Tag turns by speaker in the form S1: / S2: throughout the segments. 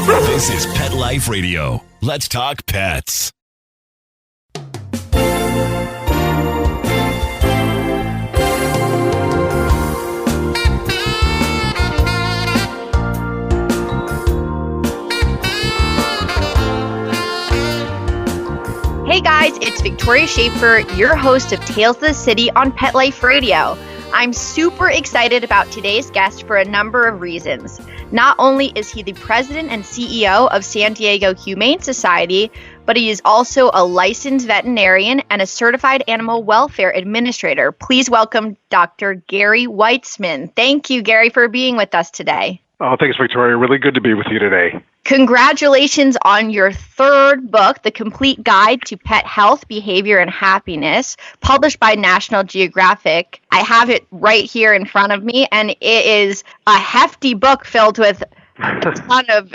S1: This is Pet Life Radio. Let's talk pets.
S2: Hey guys, it's Victoria Schaefer, your host of Tales of the City on Pet Life Radio. I'm super excited about today's guest for a number of reasons. Not only is he the president and CEO of San Diego Humane Society, but he is also a licensed veterinarian and a certified animal welfare administrator. Please welcome Dr. Gary Weitzman. Thank you, Gary, for being with us today.
S3: Oh, thanks, Victoria. Really good to be with you today.
S2: Congratulations on your third book, The Complete Guide to Pet Health, Behavior, and Happiness, published by National Geographic. I have it right here in front of me, and it is a hefty book filled with a ton of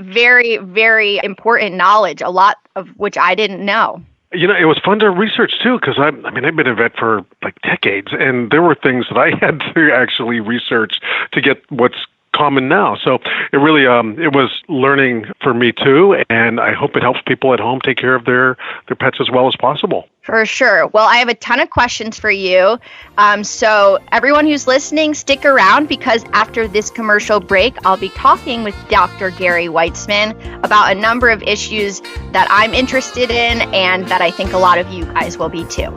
S2: very, very important knowledge, a lot of which I didn't know.
S3: You know, it was fun to research, too, because I've been a vet for like decades, and there were things that I had to actually research to get what's common now. So it really, it was learning for me too, and I hope it helps people at home take care of their pets as well as possible.
S2: For sure. Well, I have a ton of questions for you. So everyone who's listening, stick around because after this commercial break, I'll be talking with Dr. Gary Weitzman about a number of issues that I'm interested in and that I think a lot of you guys will be too.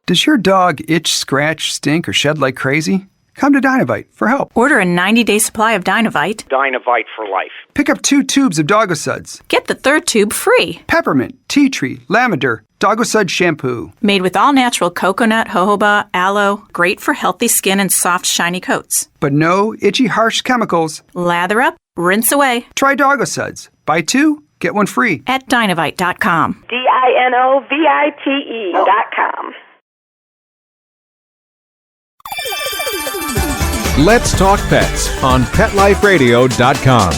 S4: Does your dog itch, scratch, stink, or shed like crazy? Come to Dinovite for help.
S5: Order a 90-day supply of Dinovite.
S6: Dinovite for life.
S4: Pick up 2 tubes of Doggo Suds.
S5: Get the third tube free.
S4: Peppermint, tea tree, lavender, Doggo Sud shampoo.
S5: Made with all-natural coconut, jojoba, aloe. Great for healthy skin and soft, shiny coats.
S4: But no itchy, harsh chemicals.
S5: Lather up, rinse away.
S4: Try Doggo Suds. Buy 2, get 1 free.
S5: At Dinovite.com.
S7: DINOVITE.com.
S8: Let's Talk Pets on PetLifeRadio.com.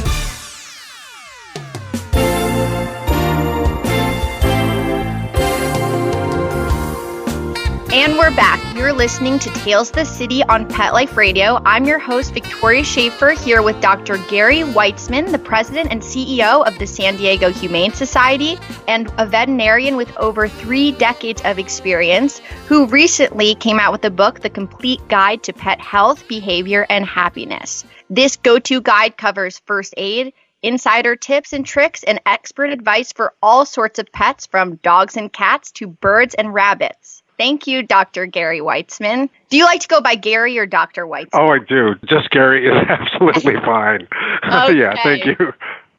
S2: And we're back. You're listening to Tales of the City on Pet Life Radio. I'm your host, Victoria Schaefer, here with Dr. Gary Weitzman, the president and CEO of the San Diego Humane Society, and a veterinarian with over 3 decades of experience, who recently came out with the book, The Complete Guide to Pet Health, Behavior, and Happiness. This go-to guide covers first aid, insider tips and tricks, and expert advice for all sorts of pets, from dogs and cats to birds and rabbits. Thank you, Dr. Gary Weitzman. Do you like to go by Gary or Dr. Weitzman?
S3: Oh, I do. Just Gary is absolutely fine.
S2: Okay.
S3: Yeah, thank you.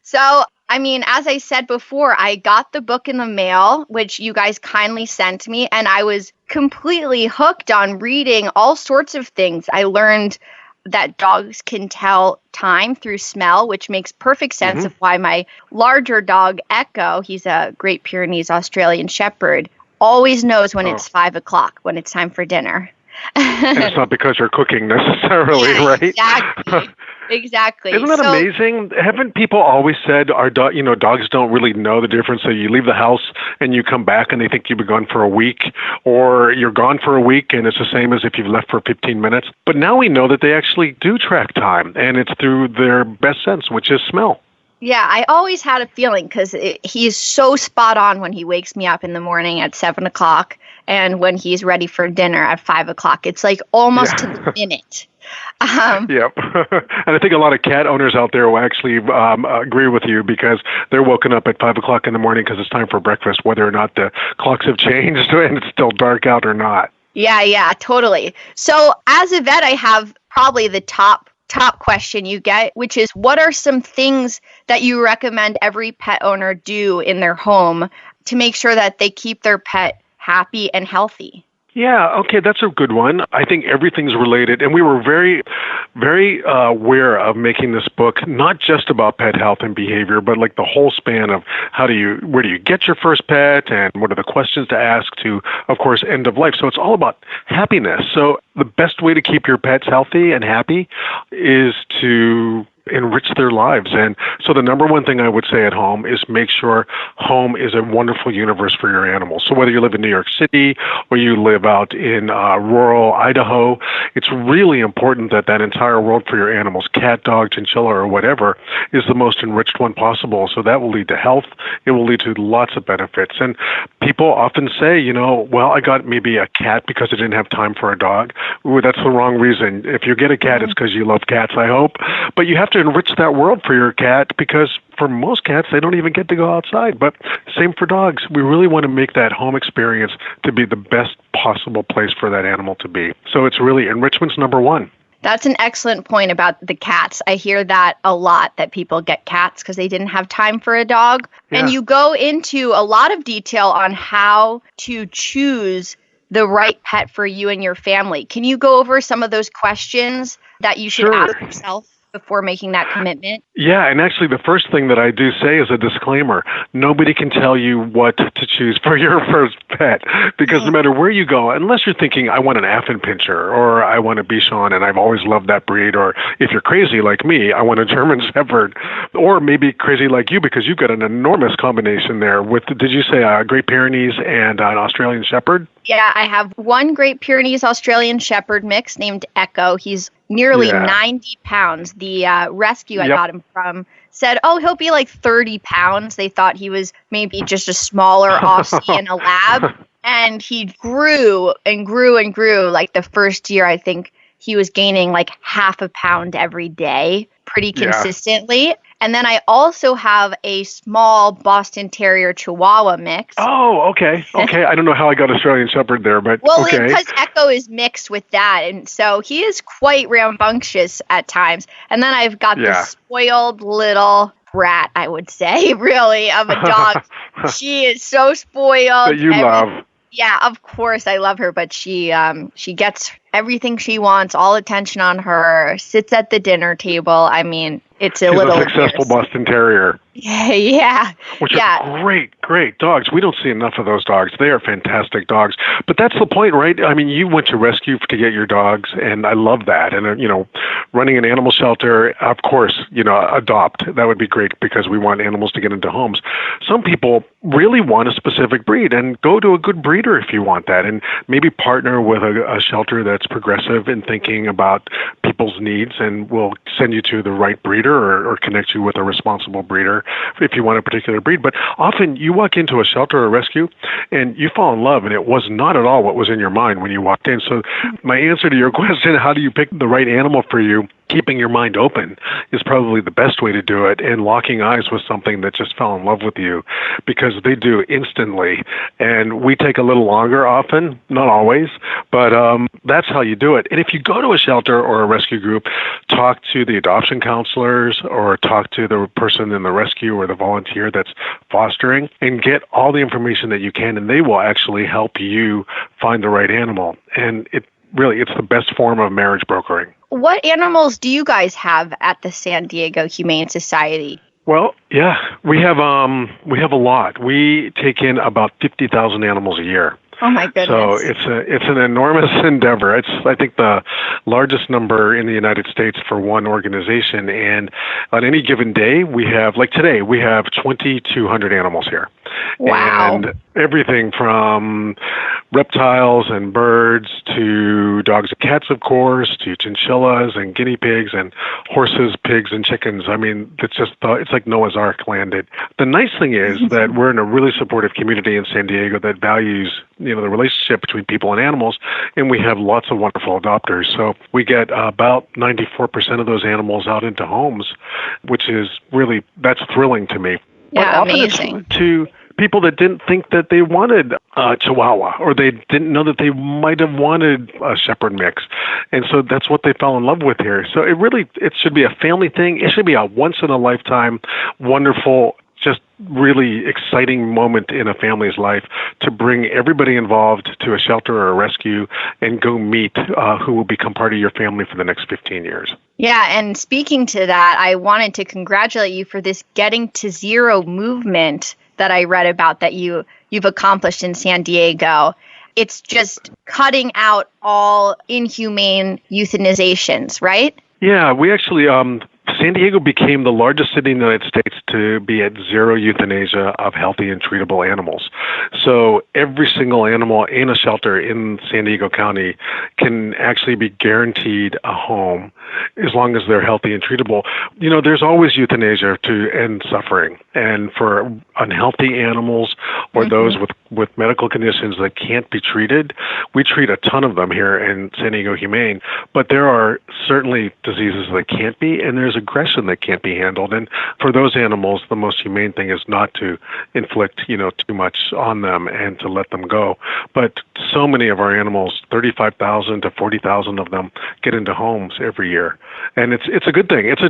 S2: So, as I said before, I got the book in the mail, which you guys kindly sent me, and I was completely hooked on reading all sorts of things. I learned that dogs can tell time through smell, which makes perfect sense of why my larger dog, Echo, he's a Great Pyrenees Australian Shepherd, always knows when it's 5 o'clock, when it's time for dinner.
S3: And it's not because you're cooking necessarily, right?
S2: Exactly.
S3: Isn't that amazing? Haven't people always said dogs don't really know the difference? So you leave the house and you come back and they think you've been gone for a week, or you're gone for a week and it's the same as if you've left for 15 minutes. But now we know that they actually do track time, and it's through their best sense, which is smell.
S2: Yeah, I always had a feeling because he's so spot on when he wakes me up in the morning at 7 o'clock and when he's ready for dinner at 5 o'clock. It's like almost to the minute.
S3: Yep. And I think a lot of cat owners out there will actually agree with you, because they're woken up at 5 o'clock in the morning because it's time for breakfast, whether or not the clocks have changed and it's still dark out or not.
S2: Yeah, totally. So as a vet, I have probably the top question you get, which is, what are some things that you recommend every pet owner do in their home to make sure that they keep their pet happy and healthy?
S3: Yeah, okay, that's a good one. I think everything's related, and we were very, very aware of making this book not just about pet health and behavior, but like the whole span of where do you get your first pet, and what are the questions to ask to, of course, end of life. So it's all about happiness. So the best way to keep your pets healthy and happy is to enrich their lives. And so the number one thing I would say at home is make sure home is a wonderful universe for your animals. So whether you live in New York City or you live out in rural Idaho, it's really important that that entire world for your animals, cat, dog, chinchilla, or whatever, is the most enriched one possible. So that will lead to health. It will lead to lots of benefits. And people often say, well, I got maybe a cat because I didn't have time for a dog. Ooh, that's the wrong reason. If you get a cat, it's because you love cats, I hope. But you have to enrich that world for your cat, because for most cats, they don't even get to go outside. But same for dogs. We really want to make that home experience to be the best possible place for that animal to be. So it's really enrichment's number one.
S2: That's an excellent point about the cats. I hear that a lot, that people get cats because they didn't have time for a dog. Yeah. And you go into a lot of detail on how to choose the right pet for you and your family. Can you go over some of those questions that you should ask yourself before making that commitment?
S3: Yeah, and actually the first thing that I do say is a disclaimer. Nobody can tell you what to choose for your first pet, because no matter where you go, unless you're thinking, I want an Affenpinscher or I want a Bichon and I've always loved that breed, or if you're crazy like me, I want a German Shepherd, or maybe crazy like you because you've got an enormous combination there with, did you say a Great Pyrenees and an Australian Shepherd?
S2: Yeah, I have one Great Pyrenees Australian Shepherd mix named Echo. He's nearly 90 pounds. The rescue I got him from said, he'll be like 30 pounds. They thought he was maybe just a smaller Aussie in a lab. And he grew and grew and grew. Like the first year, I think he was gaining like half a pound every day pretty consistently. Yeah. And then I also have a small Boston Terrier Chihuahua mix.
S3: Oh, okay. Okay. I don't know how I got Australian Shepherd there, but okay.
S2: Because Echo is mixed with that. And so he is quite rambunctious at times. And then I've got this spoiled little brat, I would say, really, of a dog. She is so spoiled.
S3: That you love.
S2: Yeah, of course I love her, but she gets everything she wants, all attention on her, sits at the dinner table. I mean, it's
S3: She's a successful Boston Terrier.
S2: Yeah.
S3: Which are great dogs. We don't see enough of those dogs. They are fantastic dogs. But that's the point, right? I mean, you went to rescue to get your dogs, and I love that. And, running an animal shelter, of course, adopt. That would be great because we want animals to get into homes. Some people really want a specific breed, and go to a good breeder if you want that, and maybe partner with a shelter that's progressive in thinking about people's needs, and will send you to the right breeder or connect you with a responsible breeder if you want a particular breed. But often you walk into a shelter or rescue and you fall in love, and it was not at all what was in your mind when you walked in. So my answer to your question, how do you pick the right animal for you? Keeping your mind open is probably the best way to do it, and locking eyes with something that just fell in love with you, because they do instantly. And we take a little longer often, not always, but that's how you do it. And if you go to a shelter or a rescue group, talk to the adoption counselors or talk to the person in the rescue or the volunteer that's fostering, and get all the information that you can, and they will actually help you find the right animal. And it's the best form of marriage brokering.
S2: What animals do you guys have at the San Diego Humane Society?
S3: Well, yeah, we have a lot. We take in about 50,000 animals a year.
S2: Oh my goodness!
S3: So it's an enormous endeavor. It's, I think, the largest number in the United States for one organization. And on any given day, we have, like today, we have 2,200 animals here.
S2: Wow!
S3: And everything from reptiles and birds to dogs and cats, of course, to chinchillas and guinea pigs and horses, pigs, and chickens. I mean, it's like Noah's Ark landed. The nice thing is that we're in a really supportive community in San Diego that values, the relationship between people and animals, and we have lots of wonderful adopters. So we get about 94% of those animals out into homes, which is really, that's thrilling to me.
S2: Yeah,
S3: but
S2: amazing.
S3: Often it's to people that didn't think that they wanted a Chihuahua, or they didn't know that they might have wanted a Shepherd mix. And so that's what they fell in love with here. So it should be a family thing. It should be a once-in-a-lifetime, wonderful, just really exciting moment in a family's life to bring everybody involved to a shelter or a rescue and go meet who will become part of your family for the next 15 years.
S2: Yeah, and speaking to that, I wanted to congratulate you for this Getting to Zero movement that I read about that you've accomplished in San Diego. It's just cutting out all inhumane euthanizations, right?
S3: Yeah, we actually San Diego became the largest city in the United States to be at zero euthanasia of healthy and treatable animals. So every single animal in a shelter in San Diego County can actually be guaranteed a home as long as they're healthy and treatable. You know, there's always euthanasia to end suffering. And for unhealthy animals or those with medical conditions that can't be treated, we treat a ton of them here in San Diego Humane. But there are certainly diseases that can't be, and there's aggression that can't be handled. And for those animals, the most humane thing is not to inflict, too much on them and to let them go. But so many of our animals, 35,000 to 40,000 of them, get into homes every year. And it's a good thing. It's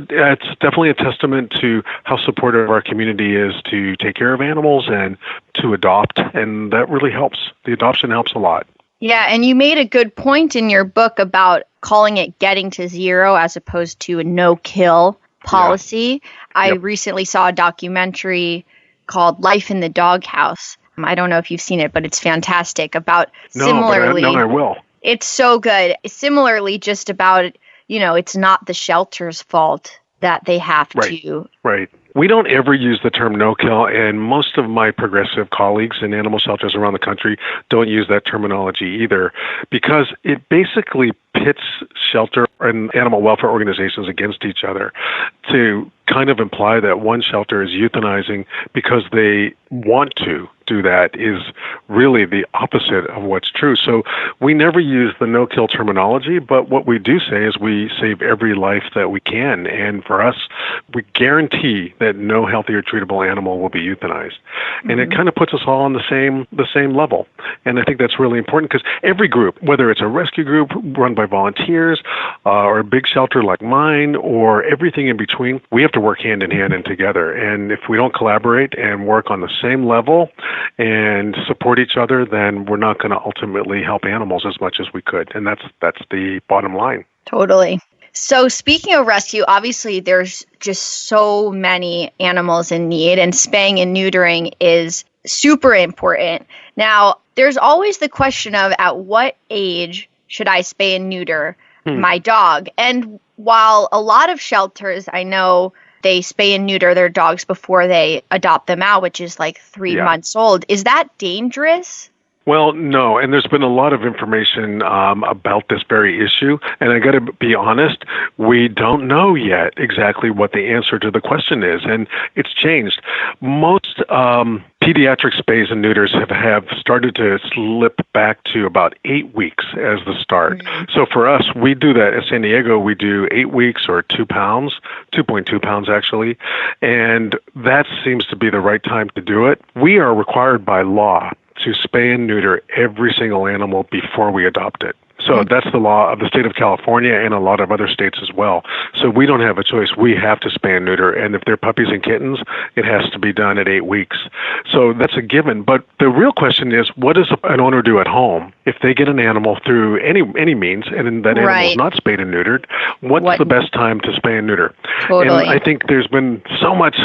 S3: definitely a testament to how supportive our community is to take care of animals and to adopt, and that really helps. The adoption helps a lot.
S2: Yeah, and you made a good point in your book about calling it getting to zero as opposed to a no-kill policy. Yeah. I recently saw a documentary called Life in the Doghouse. I don't know if you've seen it, but it's fantastic about similarly.
S3: No, I will.
S2: It's so good. Similarly, just about, it's not the shelter's fault that they have to.
S3: Right. We don't ever use the term no-kill, and most of my progressive colleagues in animal shelters around the country don't use that terminology either, because it basically pits shelter and animal welfare organizations against each other to kind of imply that one shelter is euthanizing because they want to do that is really the opposite of what's true. So we never use the no-kill terminology, but what we do say is we save every life that we can. And for us, we guarantee that no healthy or treatable animal will be euthanized. And it kind of puts us all on the same level. And I think that's really important because every group, whether it's a rescue group run by volunteers or a big shelter like mine or everything in between, we have to work hand in hand and together. And if we don't collaborate and work on the same level and support each other, then we're not going to ultimately help animals as much as we could. And that's the bottom line.
S2: Totally. So speaking of rescue, obviously there's just so many animals in need, and spaying and neutering is super important. Now, there's always the question of at what age should I spay and neuter my dog? And while a lot of shelters, I know, they spay and neuter their dogs before they adopt them out, which is like 3 months old. Is that dangerous?
S3: Well, no, and there's been a lot of information about this very issue, and I got to be honest, we don't know yet exactly what the answer to the question is, and it's changed. Most pediatric spays and neuters have started to slip back to about 8 weeks as the start. So for us, we do that at San Diego. We do 8 weeks or 2 pounds, 2.2 pounds actually, and that seems to be the right time to do it. We are required by law to spay and neuter every single animal before we adopt it. So that's the law of the state of California and a lot of other states as well. So we don't have a choice. We have to spay and neuter. And if they're puppies and kittens, it has to be done at 8 weeks. So that's a given. But the real question is, what does an owner do at home if they get an animal through any means and that animal is not spayed and neutered? What's the best time to spay and neuter?
S2: Totally.
S3: And I think there's been so much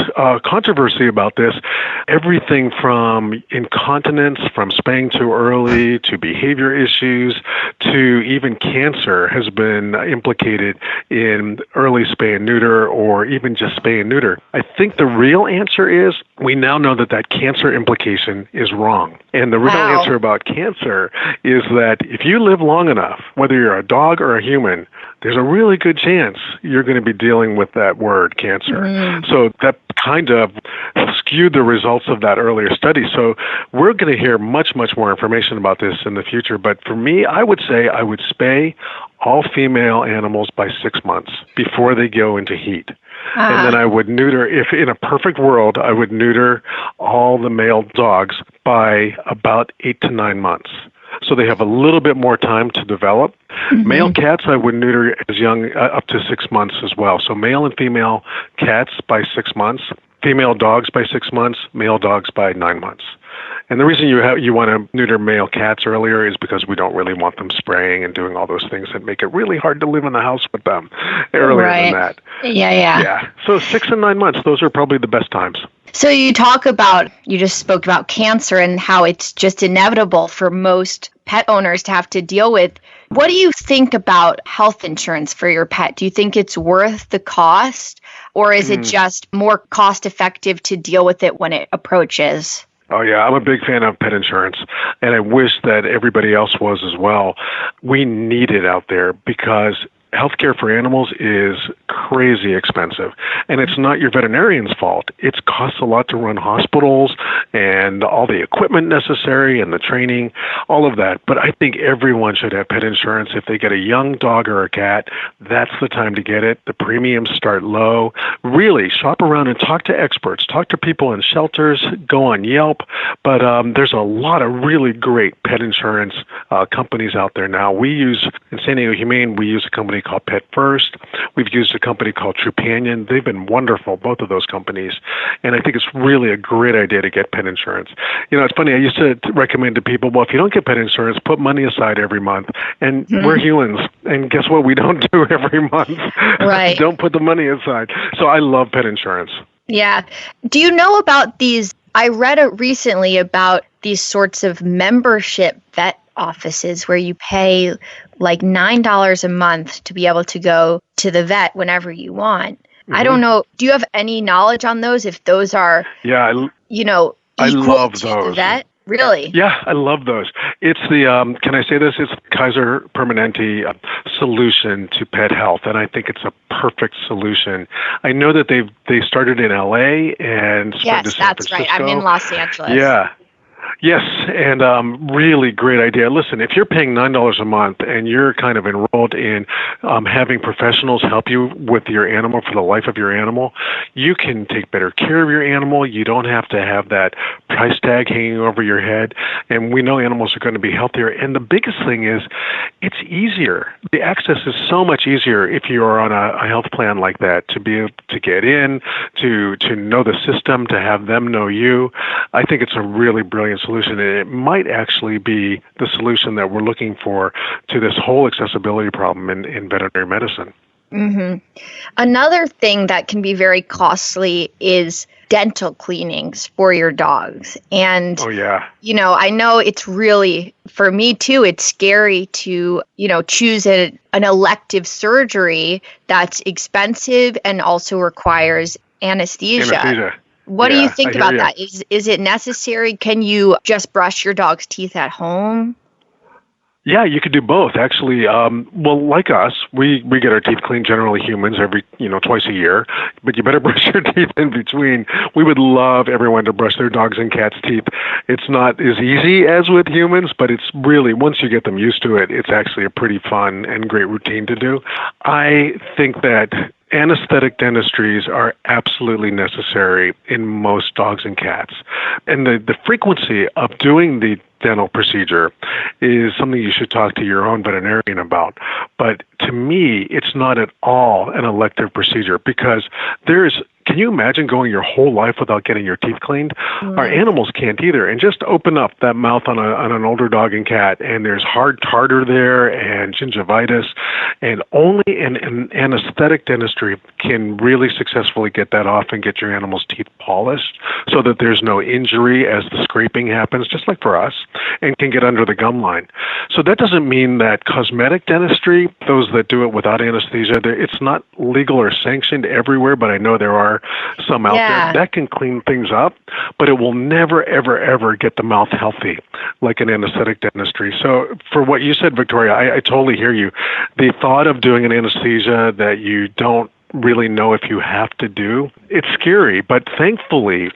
S3: controversy about this. Everything from incontinence, from spaying too early, to behavior issues, to even cancer has been implicated in early spay and neuter or even just spay and neuter. I think the real answer is we now know that cancer implication is wrong. And the real answer about cancer is that if you live long enough, whether you're a dog or a human, there's a really good chance you're going to be dealing with that word, cancer. So that kind of skewed the results of that earlier study. So we're going to hear much, much more information about this in the future. But for me, I would say I would spay all female animals by 6 months before they go into heat. And then I would neuter, if in a perfect world, I would neuter all the male dogs by about 8 to 9 months. So they have a little bit more time to develop. Male cats, I would neuter as young, up to 6 months as well. So male and female cats by 6 months, female dogs by 6 months, male dogs by 9 months. And the reason you want to neuter male cats earlier is because we don't really want them spraying and doing all those things that make it really hard to live in the house with them earlier than that.
S2: Yeah.
S3: So 6 and 9 months, those are probably the best times.
S2: So you just spoke about cancer and how it's just inevitable for most pet owners to have to deal with. What do you think about health insurance for your pet? Do you think it's worth the cost, or is it just more cost effective to deal with it when it approaches?
S3: Oh, yeah. I'm a big fan of pet insurance, and I wish that everybody else was as well. We need it out there because healthcare for animals is crazy expensive, and it's not your veterinarian's fault. It costs a lot to run hospitals and all the equipment necessary and the training, all of that. But I think everyone should have pet insurance. If they get a young dog or a cat, that's the time to get it. The premiums start low. Really, shop around and talk to experts. Talk to people in shelters. Go on Yelp. But there's a lot of really great pet insurance companies out there now. In San Diego Humane, we use a company called Pet First. We've used a company called Trupanion. They've been wonderful, both of those companies. And I think it's really a great idea to get pet insurance. It's funny, I used to recommend to people, well, if you don't get pet insurance, put money aside every month. And we're humans. And guess what? We don't do every month.
S2: Right.
S3: Don't put the money aside. So I love pet insurance.
S2: Yeah. Do you know about these? I read recently about these sorts of membership vet offices where you pay like $9 a month to be able to go to the vet whenever you want. I don't know. Do you have any knowledge on those? If those are,
S3: I love
S2: to
S3: those.
S2: the vet? Really?
S3: Yeah, I love those. It's the, can I say this? It's Kaiser Permanente solution to pet health, and I think it's a perfect solution. I know that they started in LA and spread to San
S2: that's
S3: Francisco.
S2: right. I'm in Los Angeles.
S3: Yeah. Yes, and really great idea. Listen, if you're paying $9 a month and you're kind of enrolled in having professionals help you with your animal for the life of your animal, you can take better care of your animal. You don't have to have that price tag hanging over your head, and we know animals are going to be healthier. And the biggest thing is it's easier. The access is so much easier if you are on a health plan like that, to be able to get in, to know the system, to have them know you. I think it's a really brilliant solution, and it might actually be the solution that we're looking for to this whole accessibility problem in veterinary medicine.
S2: Mm-hmm. Another thing that can be very costly is dental cleanings for your dogs. And, I know it's really, for me too, it's scary to, choose an elective surgery that's expensive and also requires anesthesia. What do you think about that? Is it necessary? Can you just brush your dog's teeth at home?
S3: Yeah, you could do both, actually. Like us, we get our teeth cleaned, generally humans, every, twice a year. But you better brush your teeth in between. We would love everyone to brush their dogs' and cats' teeth. It's not as easy as with humans, but it's really, once you get them used to it, it's actually a pretty fun and great routine to do. I think that anesthetic dentistries are absolutely necessary in most dogs and cats. And the frequency of doing the dental procedure is something you should talk to your own veterinarian about. But to me, it's not at all an elective procedure because can you imagine going your whole life without getting your teeth cleaned? Our animals can't either. And just open up that mouth on an older dog and cat, and there's hard tartar there and gingivitis, and only an anesthetic dentistry can really successfully get that off and get your animal's teeth polished so that there's no injury as the scraping happens, just like for us, and can get under the gum line. So that doesn't mean that cosmetic dentistry, those that do it without anesthesia, it's not legal or sanctioned everywhere, but I know there are some out there that can clean things up, but it will never, ever, ever get the mouth healthy like an anesthetic dentistry. So for what you said, Victoria, I totally hear you. The thought of doing an anesthesia that you don't really know if you have to do, it's scary, but thankfully,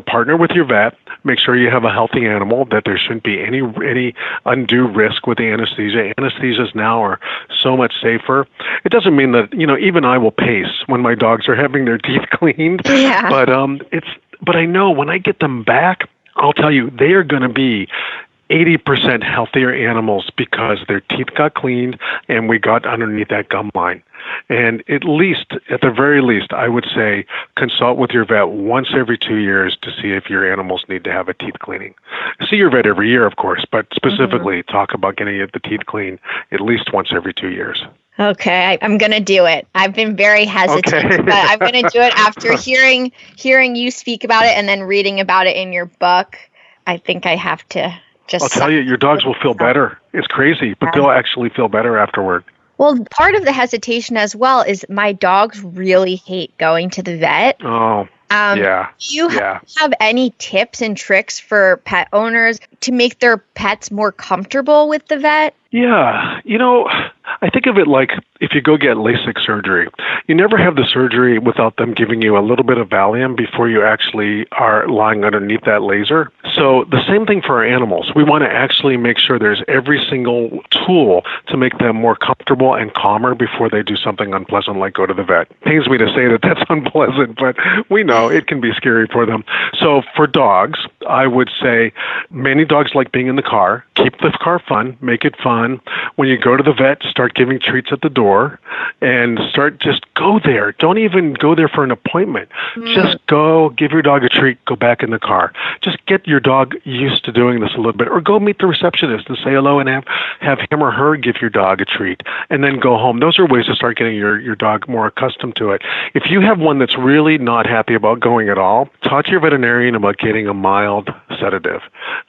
S3: partner with your vet, make sure you have a healthy animal, that there shouldn't be any undue risk with the anesthesia. Anesthesias now are so much safer. It doesn't mean that, even I will pace when my dogs are having their teeth cleaned, but I know when I get them back, I'll tell you, they are going to be 80% healthier animals because their teeth got cleaned and we got underneath that gum line. And at the very least, I would say consult with your vet once every 2 years to see if your animals need to have a teeth cleaning. See your vet every year, of course, but specifically talk about getting the teeth cleaned at least once every 2 years.
S2: Okay, I'm going to do it. I've been very hesitant,
S3: Okay.
S2: but I'm going to do it after hearing you speak about it and then reading about it in your book. I think I have to just...
S3: I'll tell you, your dogs will feel better. It's crazy, but they'll actually feel better afterward.
S2: Well, part of the hesitation as well is my dogs really hate going to the vet.
S3: Oh, yeah.
S2: Do you have any tips and tricks for pet owners to make their pets more comfortable with the vet?
S3: Yeah. I think of it like if you go get LASIK surgery, you never have the surgery without them giving you a little bit of Valium before you actually are lying underneath that laser. So the same thing for our animals. We want to actually make sure there's every single tool to make them more comfortable and calmer before they do something unpleasant like go to the vet. Pains me to say that that's unpleasant, but we know it can be scary for them. So for dogs, I would say many dogs like being in the car. Keep the car fun. Make it fun. When you go to the vet, start giving treats at the door and just go there. Don't even go there for an appointment. Just go, give your dog a treat, go back in the car. Just get your dog used to doing this a little bit, or go meet the receptionist and say hello and have him or her give your dog a treat and then go home. Those are ways to start getting your dog more accustomed to it. If you have one that's really not happy about going at all, talk to your veterinarian about getting a mild sedative.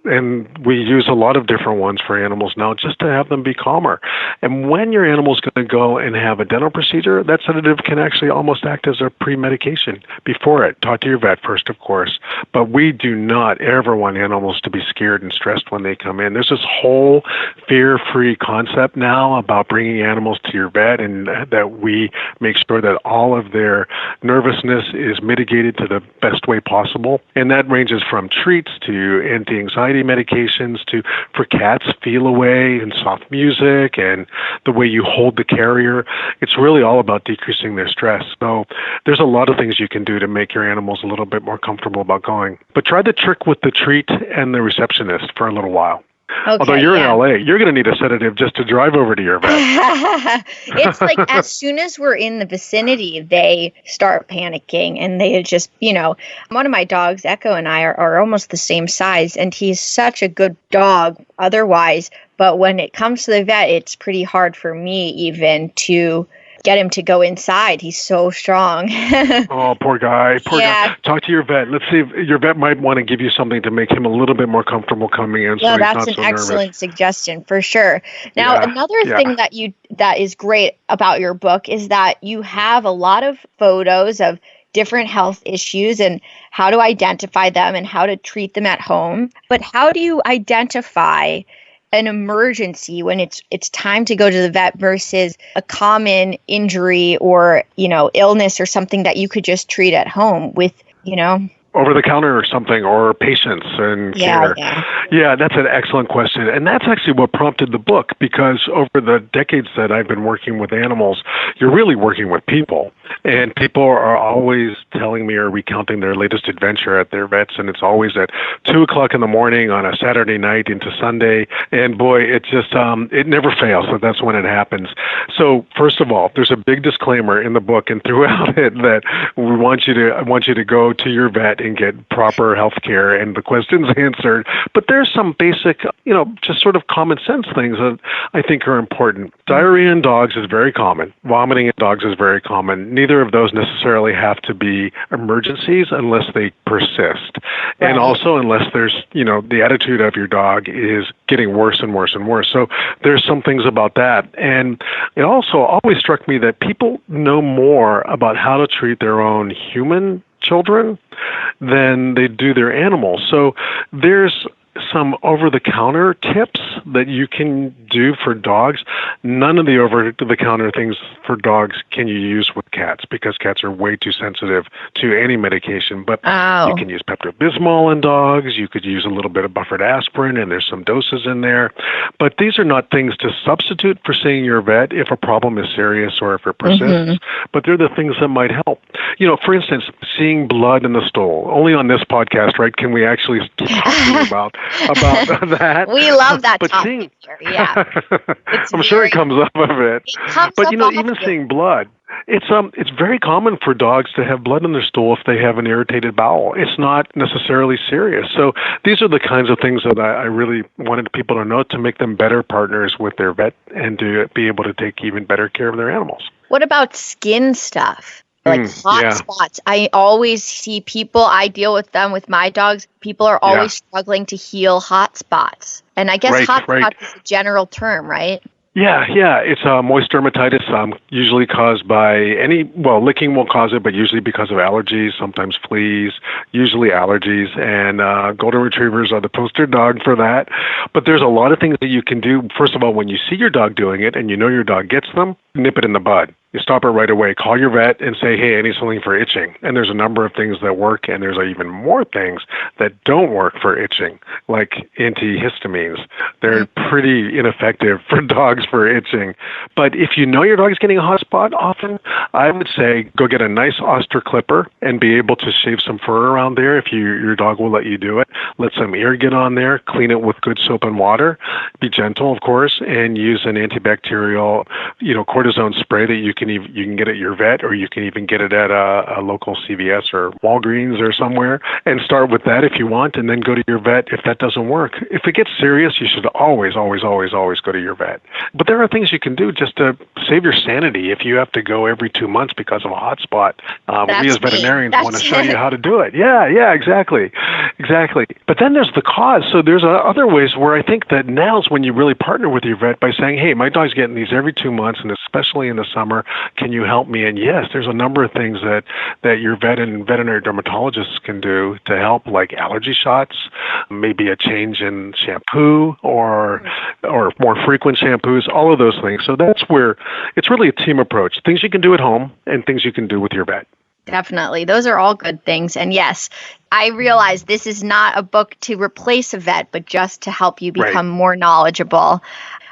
S3: And we use a lot of different ones for animals now just to have them be calmer. And when your animal's going to go and have a dental procedure, that sedative can actually almost act as a pre-medication before it. Talk to your vet first, of course. But we do not ever want animals to be scared and stressed when they come in. There's this whole fear-free concept now about bringing animals to your vet, and that we make sure that all of their nervousness is mitigated to the best way possible. And that ranges from treats to anti-anxiety medications to, for cats, feel away and soft music and the way you hold the carrier. It's really all about decreasing their stress. So there's a lot of things you can do to make your animals a little bit more comfortable about going. But try the trick with the treat and the receptionist for a little while.
S2: Okay,
S3: although you're in LA, you're going to need a sedative just to drive over to your vet.
S2: It's like as soon as we're in the vicinity, they start panicking and they just, one of my dogs, Echo, and I are almost the same size, and he's such a good dog otherwise. But when it comes to the vet, it's pretty hard for me even to get him to go inside. He's so strong.
S3: Oh, poor guy. Poor guy. Talk to your vet. Let's see if your vet might want to give you something to make him a little bit more comfortable coming in.
S2: Well,
S3: so
S2: that's
S3: he's not
S2: an excellent suggestion for sure. Now, another thing that is great about your book is that you have a lot of photos of different health issues and how to identify them and how to treat them at home. But how do you identify an emergency when it's time to go to the vet versus a common injury or, illness or something that you could just treat at home with,
S3: over the counter or something, or patience and care? Yeah, that's an excellent question. And that's actually what prompted the book, because over the decades that I've been working with animals, you're really working with people. And people are always telling me or recounting their latest adventure at their vets, and it's always at 2 o'clock in the morning on a Saturday night into Sunday. And boy, it just, it never fails. So that's when it happens. So first of all, there's a big disclaimer in the book and throughout it that I want you to go to your vet and get proper health care and the questions answered. But there's some basic, just sort of common sense things that I think are important. Diarrhea in dogs is very common. Vomiting in dogs is very common. Neither of those necessarily have to be emergencies unless they persist. Right. And also unless there's, the attitude of your dog is getting worse and worse and worse. So there's some things about that. And it also always struck me that people know more about how to treat their own human children than they do their animals. So there's some over-the-counter tips that you can do for dogs. None of the over-the-counter things for dogs can you use with cats, because cats are way too sensitive to any medication. But you can use Pepto-Bismol in dogs. You could use a little bit of buffered aspirin, and there's some doses in there. But these are not things to substitute for seeing your vet if a problem is serious or if it persists. But they're the things that might help. For instance, seeing blood in the stool. Only on this podcast, right, can we actually talk to you about that.
S2: We love that
S3: but
S2: topic.
S3: I'm sure it comes up a bit. But even seeing blood, it's very common for dogs to have blood in their stool if they have an irritated bowel. It's not necessarily serious. So these are the kinds of things that I really wanted people to know to make them better partners with their vet and to be able to take even better care of their animals.
S2: What about skin stuff? Like hot spots. I always see people, I deal with them with my dogs. People are always struggling to heal hot spots. And I guess hot spots is a general term, right?
S3: Yeah. It's moist dermatitis, usually caused by licking will cause it, but usually because of allergies, sometimes fleas, usually allergies, and golden retrievers are the poster dog for that. But there's a lot of things that you can do. First of all, when you see your dog doing it and you know your dog gets them, nip it in the bud. You stop it right away. Call your vet and say, hey, I need something for itching. And there's a number of things that work, and there's even more things that don't work for itching, like antihistamines. They're pretty ineffective for dogs for itching. But if you know your dog is getting a hot spot often, I would say go get a nice Oster clipper and be able to shave some fur around there if your dog will let you do it. Let some air get on there. Clean it with good soap and water. Be gentle, of course, and use an antibacterial, cortisone spray that you can get at your vet, or you can even get it at a local CVS or Walgreens or somewhere, and start with that if you want, and then go to your vet if that doesn't work. If it gets serious, you should always go to your vet. But there are things you can do just to save your sanity if you have to go every 2 months because of a hot spot. We as veterinarians want to show you how to do it. Yeah, exactly. But then there's the cause. So there's other ways where I think that now's when you really partner with your vet by saying, hey, my dog's getting these every 2 months, and especially in the summer, can you help me? And yes, there's a number of things that your vet and veterinary dermatologists can do to help, like allergy shots, maybe a change in shampoo or more frequent shampoos, all of those things. So that's where it's really a team approach. Things you can do at home and things you can do with your vet.
S2: Definitely. Those are all good things. And yes, I realize this is not a book to replace a vet, but just to help you become more knowledgeable.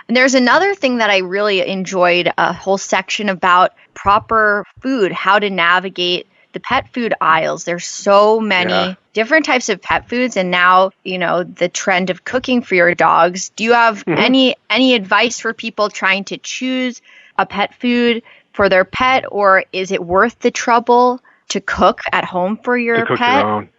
S2: And there's another thing that I really enjoyed, a whole section about proper food, how to navigate the pet food aisles. There's so many different types of pet foods, and now, the trend of cooking for your dogs. Do you have any advice for people trying to choose a pet food for their pet, or is it worth the trouble to cook at home for your pet?
S3: Your own.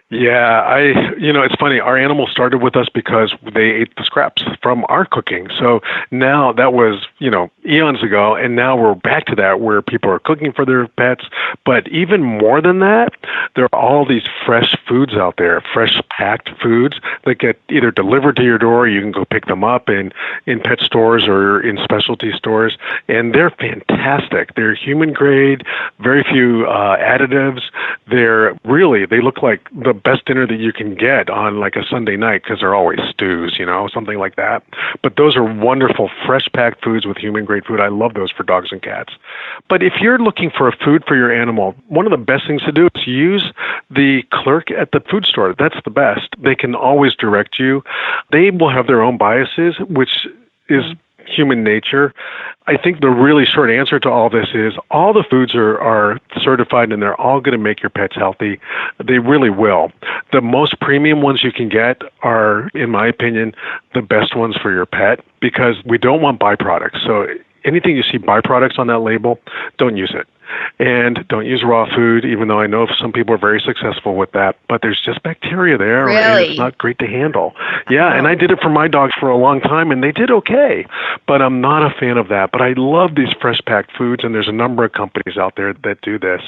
S3: Yeah, it's funny. Our animals started with us because they ate the scraps from our cooking. So now that was, eons ago, and now we're back to that where people are cooking for their pets. But even more than that, there are all these fresh foods out there, fresh packed foods that get either delivered to your door, or you can go pick them up in pet stores or in specialty stores. And they're fantastic. They're human grade, very few additives. They look like the best dinner that you can get on like a Sunday night, because they're always stews, something like that. But those are wonderful, fresh packed foods with human grade food. I love those for dogs and cats. But if you're looking for a food for your animal, one of the best things to do is use the clerk at the food store. That's the best. They can always direct you. They will have their own biases, which is human nature. I think the really short answer to all this is all the foods are certified, and they're all going to make your pets healthy. They really will. The most premium ones you can get are, in my opinion, the best ones for your pet, because we don't want byproducts. So anything you see byproducts on that label, don't use it. And don't use raw food, even though I know some people are very successful with that. But there's just bacteria there, and it's not great to handle. Yeah, and I did it for my dogs for a long time, and they did okay. But I'm not a fan of that. But I love these fresh packed foods, and there's a number of companies out there that do this.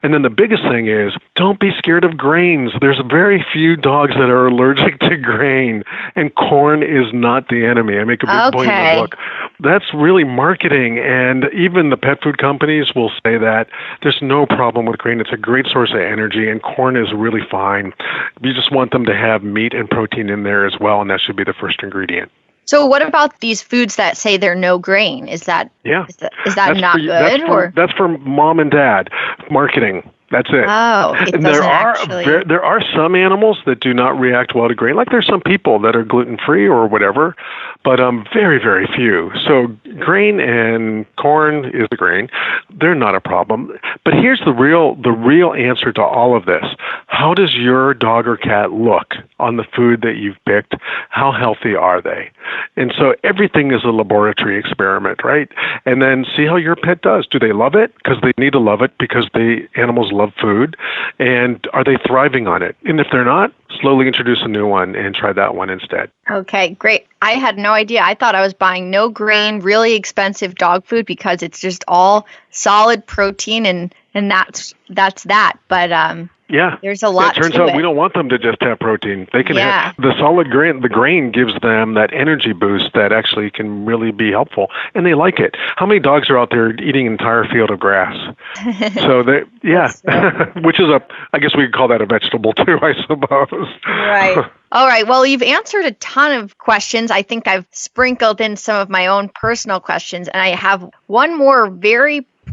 S3: And then the biggest thing is, don't be scared of grains. There's very few dogs that are allergic to grain, and corn is not the enemy. I make a big point in the book. That's really marketing, and even the pet food companies will say that there's no problem with grain. It's a great source of energy, and corn is really fine. You just want them to have meat and protein in there as well, and that should be the first ingredient.
S2: So what about these foods that say they're no grain? Is that not good?
S3: That's for mom and dad marketing. That's it.
S2: Oh, it
S3: And
S2: doesn't actually.
S3: there are some animals that do not react well to grain. Like there's some people that are gluten-free or whatever, but very, very few. So grain and corn is the grain. They're not a problem. But here's the real answer to all of this. How does your dog or cat look on the food that you've picked? How healthy are they? And so everything is a laboratory experiment, right? And then see how your pet does. Do they love it? Because they need to love it because the animals love food. And are they thriving on it? And if they're not, slowly introduce a new one and try that one instead.
S2: Okay, great. I had no idea. I thought I was buying no grain, really expensive dog food because it's just all solid protein and that's that. But
S3: yeah,
S2: there's a lot.
S3: It turns
S2: to
S3: out
S2: it.
S3: we don't want them to just have protein. They can
S2: Yeah.
S3: have the solid grain. The grain gives them that energy boost that actually can really be helpful, and they like it. How many dogs are out there eating an entire field of grass? So they, which is I guess we could call that a vegetable too, I suppose.
S2: Right. All right. Well, you've answered a ton of questions. I think I've sprinkled in some of my own personal questions, and I have one more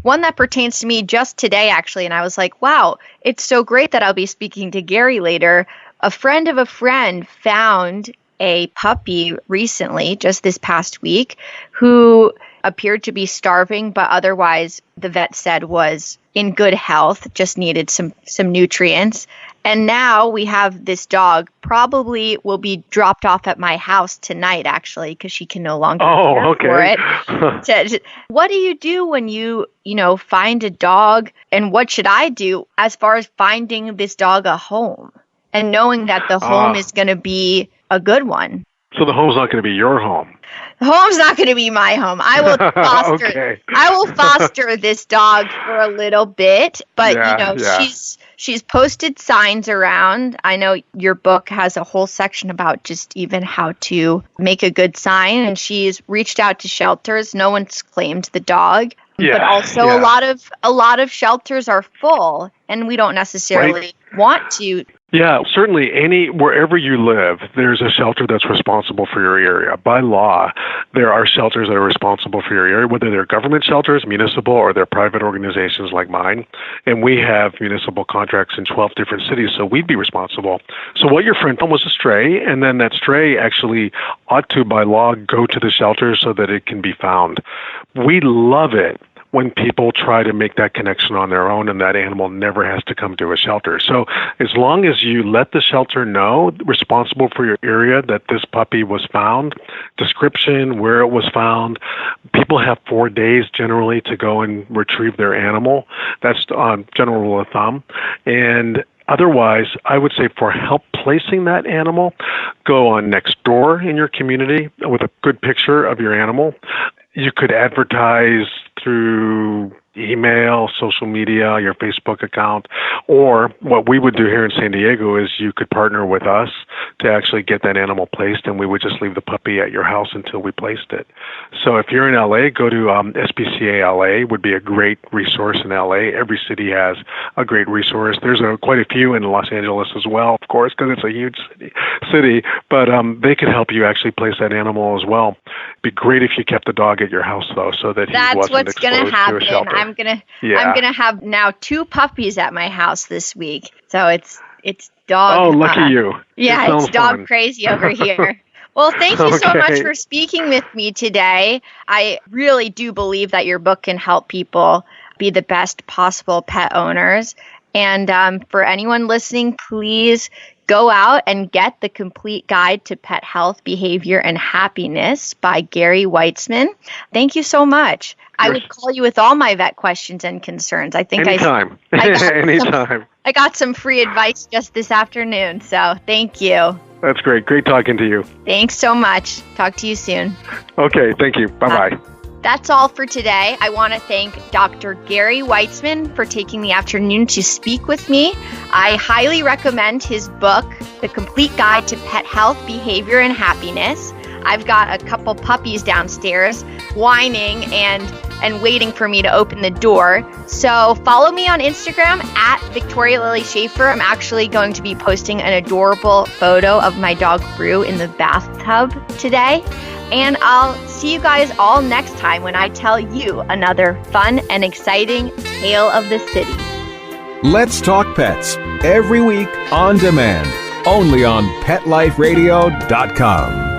S2: one that pertains to me just today, actually. And I was like, wow, it's so great that I'll be speaking to Gary later. A friend of a friend found a puppy recently, just this past week, who appeared to be starving, but otherwise the vet said was in good health, just needed some nutrients. And now we have this dog, probably will be dropped off at my house tonight, actually, because she can no longer care for it. What do you do when you find a dog? And what should I do as far as finding this dog a home and knowing that the home is going to be a good one?
S3: So the home's not going to be your home.
S2: The home's not going to be my home. I will foster.
S3: Okay.
S2: I will foster this dog for a little bit, but she's posted signs around. I know your book has a whole section about just even how to make a good sign, and she's reached out to shelters. No one's claimed the dog, but also a lot of shelters are full, and we don't necessarily want to.
S3: Yeah, certainly wherever you live, there's a shelter that's responsible for your area. By law, there are shelters that are responsible for your area, whether they're government shelters, municipal, or they're private organizations like mine. And we have municipal contracts in 12 different cities, so we'd be responsible. So what your friend found was a stray, and then that stray actually ought to, by law, go to the shelter so that it can be found. We love it when people try to make that connection on their own and that animal never has to come to a shelter. So as long as you let the shelter know, responsible for your area, that this puppy was found, description, where it was found, people have 4 days generally to go and retrieve their animal. That's general rule of thumb. And otherwise, I would say for help placing that animal, go on Nextdoor in your community with a good picture of your animal. You could advertise through email, social media, your Facebook account, or what we would do here in San Diego is you could partner with us to actually get that animal placed, and we would just leave the puppy at your house until we placed it. So if you're in LA, go to SPCA LA would be a great resource in LA. Every city has a great resource. There's quite a few in Los Angeles as well, of course, because it's a huge city, but they could help you actually place that animal as well. It'd be great if you kept the dog at your house, though, so that he wasn't exposed to a shelter.
S2: I'm gonna have now 2 puppies at my house this week. So it's dog.
S3: Oh, lucky you!
S2: Yeah, it's dog crazy over here. Well, thank you so much for speaking with me today. I really do believe that your book can help people be the best possible pet owners. And for anyone listening, please go out and get the complete guide to pet health, behavior, and happiness by Gary Weitzman. Thank you so much. I would call you with all my vet questions and concerns. I think
S3: anytime.
S2: I got some free advice just this afternoon, so thank you.
S3: That's great. Great talking to you.
S2: Thanks so much. Talk to you soon.
S3: Okay, thank you. Bye-bye.
S2: That's all for today. I want to thank Dr. Gary Weitzman for taking the afternoon to speak with me. I highly recommend his book, The Complete Guide to Pet Health, Behavior, and Happiness. I've got a couple puppies downstairs whining and waiting for me to open the door. So follow me on Instagram at Victoria Lily Schaefer. I'm actually going to be posting an adorable photo of my dog Brew in the bathtub today. And I'll see you guys all next time when I tell you another fun and exciting tale of the city.
S8: Let's Talk Pets, every week on demand, only on PetLifeRadio.com.